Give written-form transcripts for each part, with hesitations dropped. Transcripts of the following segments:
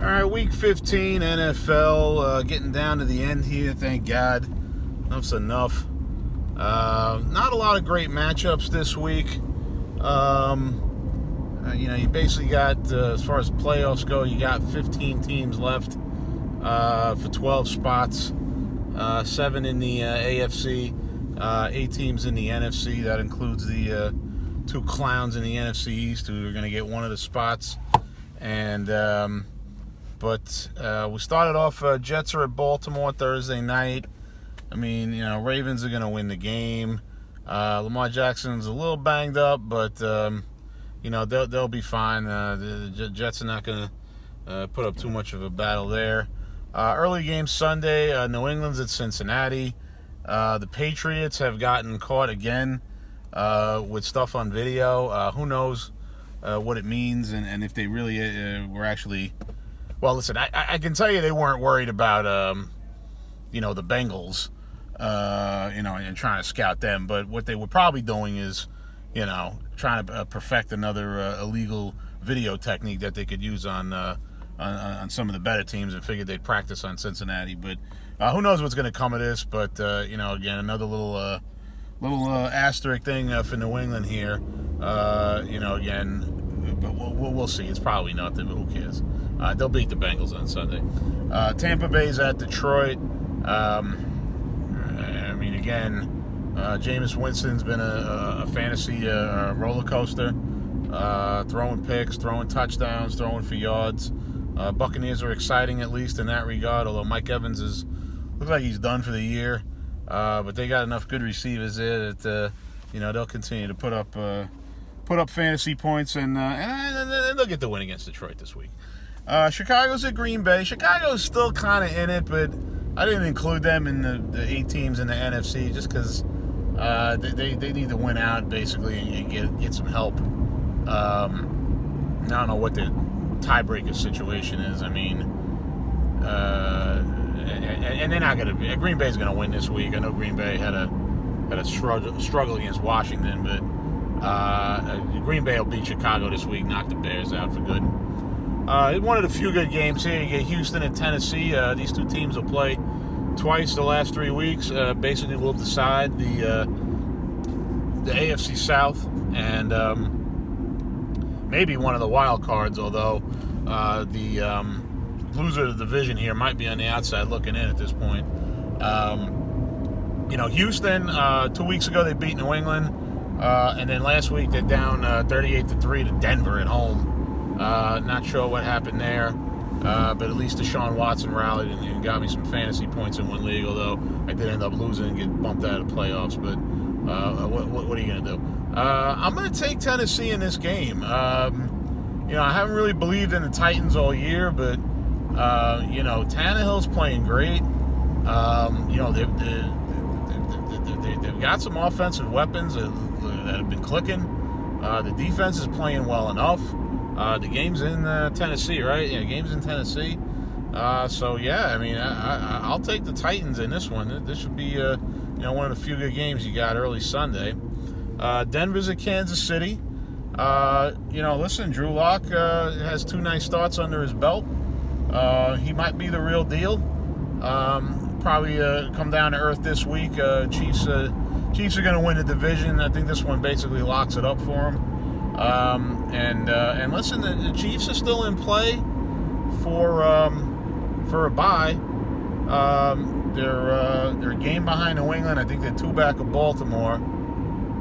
All right, Week 15 NFL, getting down to the end here. Thank God, enough's enough. Not a lot of great matchups this week. You basically got, as far as playoffs go, you got 15 teams left for 12 spots, 7 in the AFC, 8 teams in the NFC. That includes the 2 clowns in the NFC East who are going to get one of the spots. And But we started off, Jets are at Baltimore Thursday night. I mean, Ravens are going to win the game. Lamar Jackson's a little banged up, but, they'll be fine. The Jets are not going to put up too much of a battle there. Early game Sunday, New England's at Cincinnati. The Patriots have gotten caught again with stuff on video. Who knows what it means and if they really were actually... Well, listen, I can tell you they weren't worried about, the Bengals, and trying to scout them. But what they were probably doing is, trying to perfect another illegal video technique that they could use on some of the better teams, and figured they'd practice on Cincinnati. But who knows what's going to come of this? But again, another little asterisk thing for New England here. Again. But we'll see. It's probably nothing, but who cares? They'll beat the Bengals on Sunday. Tampa Bay's at Detroit. Jameis Winston's been a fantasy roller coaster. Throwing picks, throwing touchdowns, throwing for yards. Buccaneers are exciting, at least in that regard, although Mike Evans looks like he's done for the year. But they got enough good receivers there that they'll continue to put up fantasy points, and they'll get the win against Detroit this week. Chicago's at Green Bay. Chicago's still kind of in it, but I didn't include them in the 8 teams in the NFC just because they need to win out, basically, and get some help. I don't know what the tiebreaker situation is. I mean, and they're not going to. Green Bay's going to win this week. I know Green Bay had a struggle against Washington, but Green Bay will beat Chicago this week, knock the Bears out for good. One of the few good games here. You get Houston and Tennessee. These 2 teams will play twice the last 3 weeks. Basically, will decide the AFC South and maybe one of the wild cards. Although the loser of the division here might be on the outside looking in at this point. Houston 2 weeks ago they beat New England. And then last week they're down 38-3 to Denver at home. Not sure what happened there, but at least Deshaun Watson rallied and got me some fantasy points in one league, although I did end up losing and get bumped out of the playoffs. But what are you going to do? I'm going to take Tennessee in this game. I haven't really believed in the Titans all year, but, Tannehill's playing great. They've got some offensive weapons that have been clicking. The defense is playing well enough. The game's in Tennessee, right? Yeah, game's in Tennessee. I'll take the Titans in this one. This should be, one of the few good games you got early Sunday. Denver's at Kansas City. Listen, Drew Lock has 2 nice starts under his belt. He might be the real deal. Probably come down to earth this week. Chiefs are going to win the division. I think this one basically locks it up for them. And listen, the Chiefs are still in play for a bye. They're a game behind New England. I think they're 2 back of Baltimore,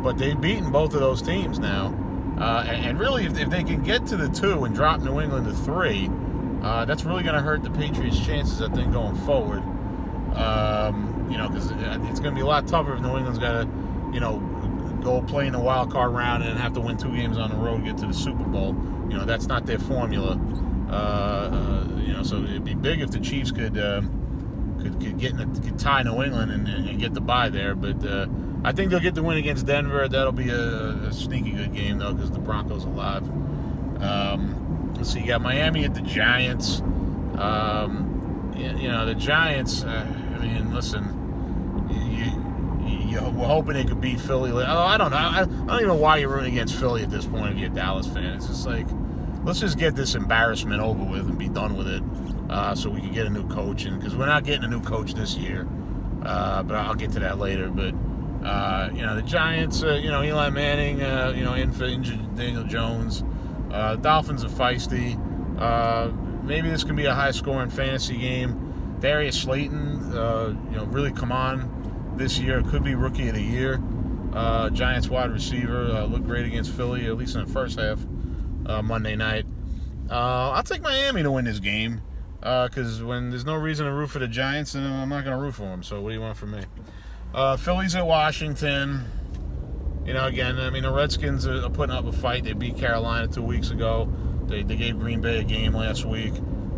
but they've beaten both of those teams now. And really, if they can get to the 2 and drop New England to 3, that's really going to hurt the Patriots' chances, I think, going forward. Because it's going to be a lot tougher if New England's got to, go play in the wild card round and have to win 2 games on the road to get to the Super Bowl. That's not their formula. So it'd be big if the Chiefs could tie New England and get the bye there. But I think they'll get the win against Denver. That'll be a sneaky good game, though, because the Broncos are alive. Let's see, you got Miami at the Giants. The Giants, listen, we're hoping they could beat Philly. I don't know. I don't even know why you're rooting against Philly at this point if you're a Dallas fan. It's just like, let's just get this embarrassment over with and be done with it, so we can get a new coach. And because we're not getting a new coach this year, but I'll get to that later. But the Giants, Eli Manning, in for injured Daniel Jones. Dolphins are feisty. Maybe this can be a high-scoring fantasy game. Darius Slayton, really come on this year. Could be Rookie of the Year. Giants wide receiver, looked great against Philly, at least in the first half, Monday night. I'll take Miami to win this game, because when there's no reason to root for the Giants, then I'm not going to root for them. So what do you want from me? Phillies at Washington. The Redskins are putting up a fight. They beat Carolina 2 weeks ago. They gave Green Bay a game last week.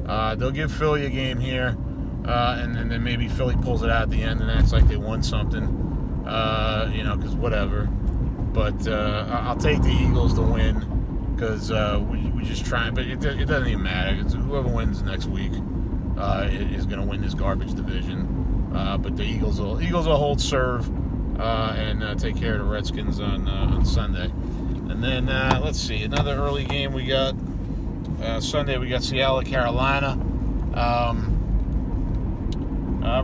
They'll give Philly a game here, and then maybe Philly pulls it out at the end and acts like they won something, because whatever. But I'll take the Eagles to win, because we just try. But it doesn't even matter. Whoever wins next week is going to win this garbage division. But the Eagles will hold serve and take care of the Redskins on Sunday. And then let's see, another early game we got. Sunday we got Seattle at Carolina.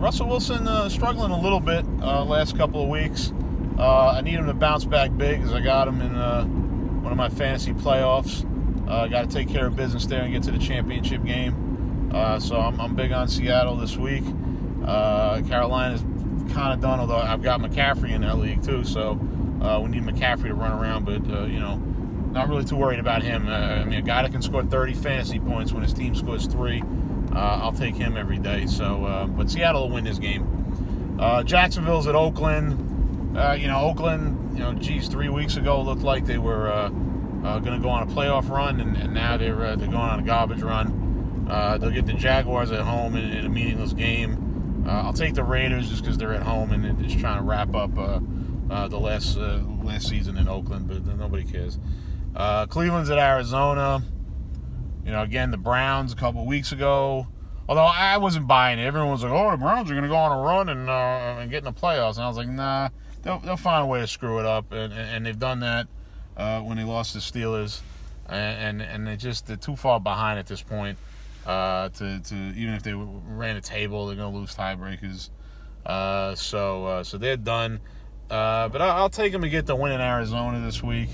Russell Wilson struggling a little bit last couple of weeks. I need him to bounce back big, because I got him in one of my fantasy playoffs. Got to take care of business there and get to the championship game. So I'm big on Seattle this week. Carolina's kind of done, although I've got McCaffrey in that league too. So we need McCaffrey to run around, but not really too worried about him. A guy that can score 30 fantasy points when his team scores 3, I'll take him every day. So, but Seattle will win this game. Jacksonville's at Oakland. Oakland, 3 weeks ago looked like they were going to go on a playoff run, and now they're going on a garbage run. They'll get the Jaguars at home in a meaningless game. I'll take the Raiders just because they're at home and they're just trying to wrap up the last season in Oakland, but nobody cares. Cleveland's at Arizona. Again, the Browns a couple of weeks ago. Although I wasn't buying it. Everyone was like, "Oh, the Browns are going to go on a run and get in the playoffs." And I was like, "Nah, they'll find a way to screw it up." And they've done that when they lost to Steelers. And they're too far behind at this point to even if they ran a table, they're going to lose tiebreakers. So they're done. But I'll take them to get the win in Arizona this week.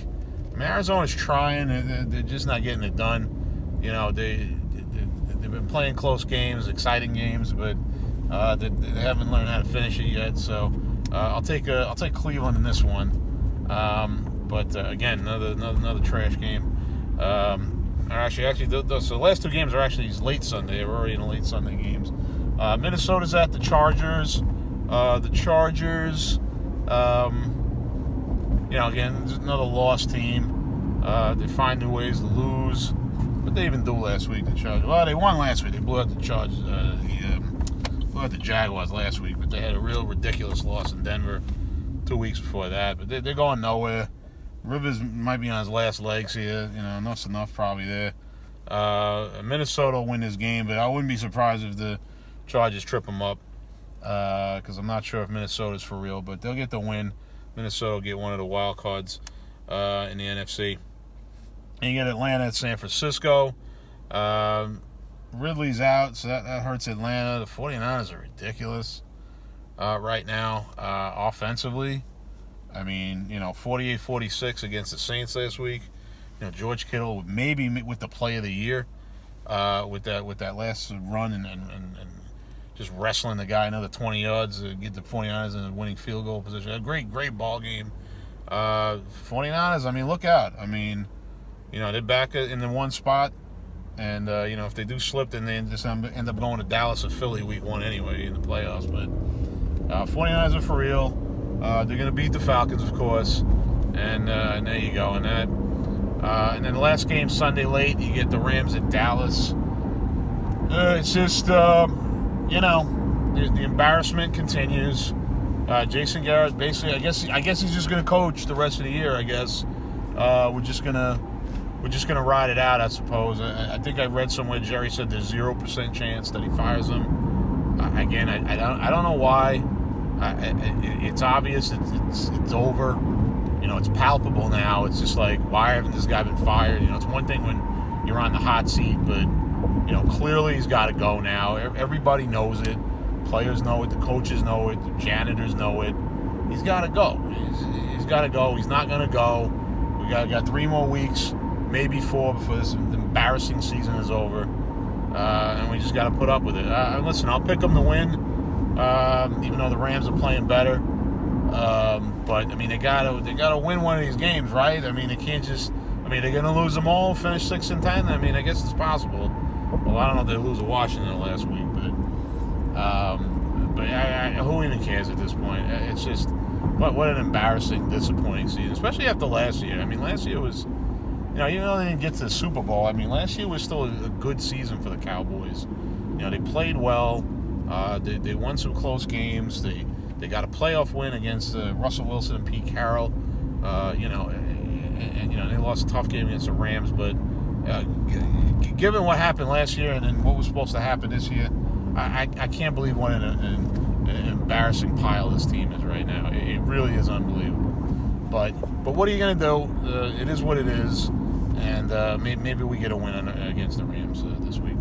Arizona's trying. They're just not getting it done. They've been playing close games, exciting games, but they haven't learned how to finish it yet. So I'll take Cleveland in this one. But again, another trash game. Actually, the last 2 games are actually late Sunday. We're already in the late Sunday games. Minnesota's at the Chargers. The Chargers. Again, another lost team. They find new ways to lose. What they even do last week, the Chargers? Well, they won last week. They blew out the Chargers. Blew out the Jaguars last week, but they had a real ridiculous loss in Denver 2 weeks before that. But they're going nowhere. Rivers might be on his last legs here. Enough's enough probably there. Minnesota will win this game, but I wouldn't be surprised if the Chargers trip them up, because I'm not sure if Minnesota's for real, but they'll get the win. Minnesota will get one of the wild cards in the NFC. And you get Atlanta at San Francisco. Ridley's out, so that hurts Atlanta. The 49ers are ridiculous right now offensively. 48-46 against the Saints last week. George Kittle maybe with the play of the year with that last run and just wrestling the guy another 20 yards to get the 49ers in a winning field goal position. A great ball game. 49ers, look out. They're back in the one spot. And, if they do slip, then they just end up going to Dallas or Philly week 1 anyway in the playoffs. But 49ers are for real. They're going to beat the Falcons, of course. And there you go. And then the last game Sunday late, you get the Rams at Dallas. It's just... the embarrassment continues. Jason Garrett basically, I guess he's just going to coach the rest of the year. I guess we're just gonna ride it out. I suppose. I think I read somewhere Jerry said there's 0% chance that he fires him. I don't know why. It's obvious. It's over. It's palpable now. It's just like, why hasn't this guy been fired? It's one thing when you're on the hot seat. But clearly he's got to go now. Everybody knows it. Players know it. The coaches know it. The janitors know it. He's got to go. He's got to go. He's not going to go. We got 3 more weeks, maybe 4, before this embarrassing season is over. And we just got to put up with it. Listen, I'll pick them to win, even though the Rams are playing better. But I mean, they gotta win one of these games, right? I mean, they can't just. I mean, they're gonna lose them all, finish 6-10. I mean, I guess it's possible. Well, I don't know if they lose to Washington last week, but who even cares at this point? It's just what an embarrassing, disappointing season, especially after last year. I mean, last year was. Even though they didn't get to the Super Bowl, I mean, last year was still a good season for the Cowboys. They played well. They won some close games. They got a playoff win against Russell Wilson and Pete Carroll. And they lost a tough game against the Rams. But given what happened last year and then what was supposed to happen this year, I can't believe what an embarrassing pile this team is right now. It really is unbelievable. But what are you going to do? It is what it is. And maybe we get a win against the Rams this week.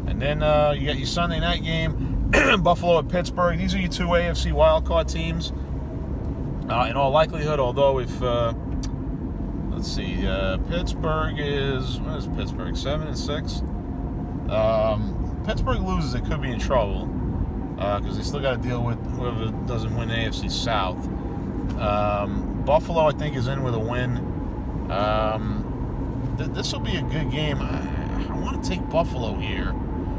And then you got your Sunday night game, Buffalo at Pittsburgh. These are your 2 AFC wildcard teams. In all likelihood, although if, let's see, Pittsburgh is, what is Pittsburgh, 7-6? Pittsburgh loses, they could be in trouble because they still got to deal with whoever doesn't win the AFC South. Buffalo, I think, is in with a win. This will be a good game. I want to take Buffalo here.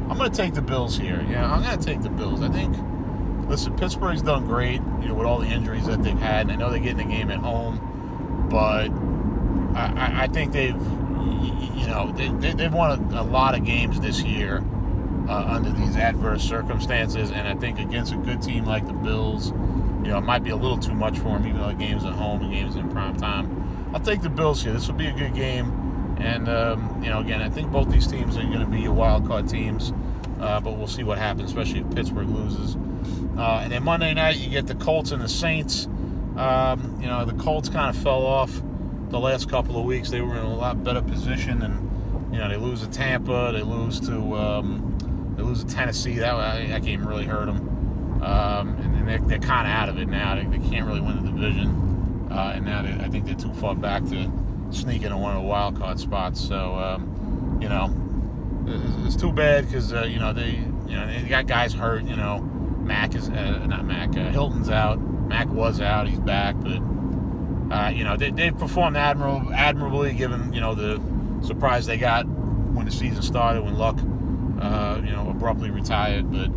I'm going to take the Bills here. Yeah, I'm going to take the Bills. I think, listen, Pittsburgh's done great, with all the injuries that they've had, and I know they're getting a game at home, but I think they've won a lot of games this year under these adverse circumstances, and I think against a good team like the Bills, it might be a little too much for them, even though the game's at home and game's in prime time. I'll take the Bills here. This will be a good game. And, again, I think both these teams are going to be your wild card teams. But we'll see what happens, especially if Pittsburgh loses. And then Monday night, you get the Colts and the Saints. The Colts kind of fell off the last couple of weeks. They were in a lot better position. And, they lose to Tampa. They lose to Tennessee. That game really hurt them. And they're kind of out of it now. They can't really win the division. And now I think they're too far back to sneak into one of the wild card spots. So, it's too bad because they got guys hurt. Mac is not Mac. Hilton's out. Mac was out. He's back, but they've performed admirably given the surprise they got when the season started when Luck abruptly retired. But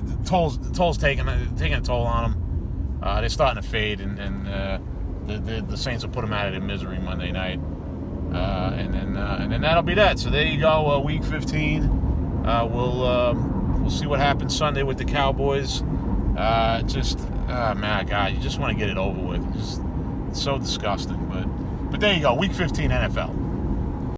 the toll's taking a toll on them. They're starting to fade, and the Saints will put them out of their misery Monday night, and then that'll be that. So there you go, week 15. We'll see what happens Sunday with the Cowboys. Man, God, you just want to get it over with. It's so disgusting, but there you go, week 15 NFL.